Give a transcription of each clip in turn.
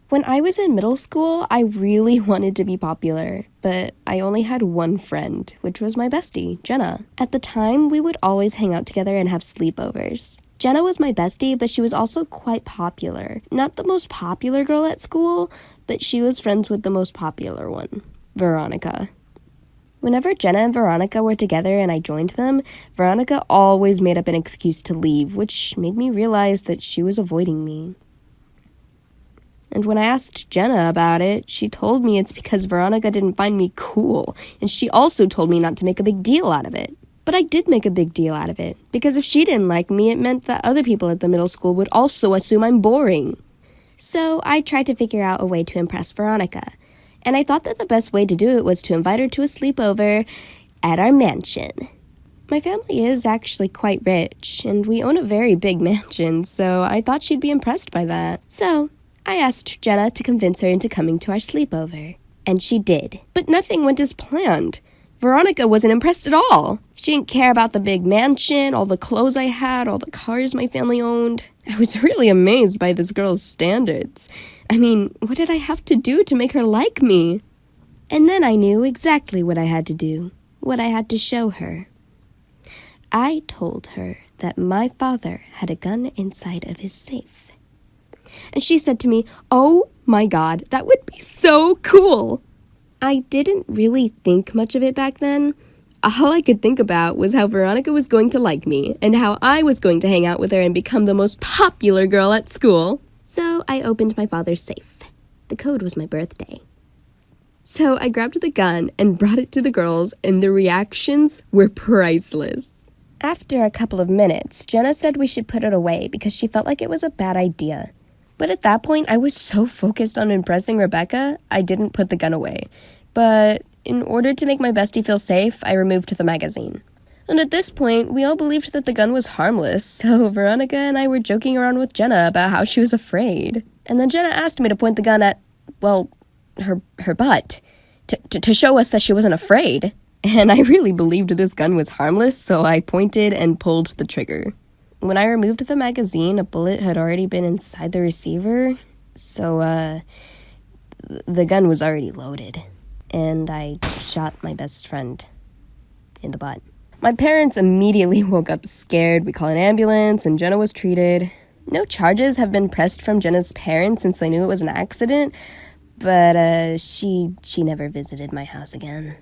When I was in middle school, I really wanted to be popular, but I only had one friend, which was my bestie, Jenna. At the time, we would always hang out together and have sleepovers. Jenna was my bestie, but she was also quite popular. Not the most popular girl at school, but she was friends with the most popular one, Veronica. Whenever Jenna and Veronica were together and I joined them, Veronica always made up an excuse to leave, which made me realize that she was avoiding me. And when I asked Jenna about it, she told me it's because Veronica didn't find me cool, and she also told me not to make a big deal out of it. But I did make a big deal out of it, because if she didn't like me, it meant that other people at the middle school would also assume I'm boring. So I tried to figure out a way to impress Veronica, and I thought that the best way to do it was to invite her to a sleepover at our mansion. My family is actually quite rich, and we own a very big mansion, so I thought she'd be impressed by that. So I asked Jenna to convince her into coming to our sleepover, and she did. But nothing went as planned. Veronica wasn't impressed at all. She didn't care about the big mansion, all the clothes I had, all the cars my family owned. I was really amazed by this girl's standards. I mean, what did I have to do to make her like me? And then I knew exactly what I had to do, what I had to show her. I told her that my father had a gun inside of his safe. And she said to me, "Oh my God, that would be so cool." I didn't really think much of it back then. All I could think about was how Veronica was going to like me and how I was going to hang out with her and become the most popular girl at school. So I opened my father's safe. The code was my birthday. So I grabbed the gun and brought it to the girls, and the reactions were priceless. After a couple of minutes, Jenna said we should put it away because she felt like it was a bad idea. But at that point, I was so focused on impressing Rebecca, I didn't put the gun away. But in order to make my bestie feel safe, I removed the magazine. And at this point, we all believed that the gun was harmless, so Veronica and I were joking around with Jenna about how she was afraid. And then Jenna asked me to point the gun at, well, her butt, to show us that she wasn't afraid. And I really believed this gun was harmless, so I pointed and pulled the trigger. When I removed the magazine, a bullet had already been inside the receiver, so, the gun was already loaded, and I shot my best friend in the butt. My parents immediately woke up scared. We called an ambulance, and Jenna was treated. No charges have been pressed from Jenna's parents since they knew it was an accident, but, she never visited my house again.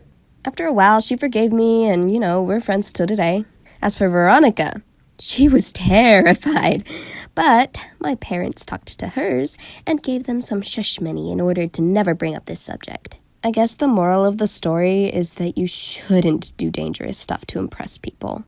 After a while, she forgave me, and, we're friends till today. As for Veronica, she was terrified, but my parents talked to hers and gave them some shush money in order to never bring up this subject. I guess the moral of the story is that you shouldn't do dangerous stuff to impress people.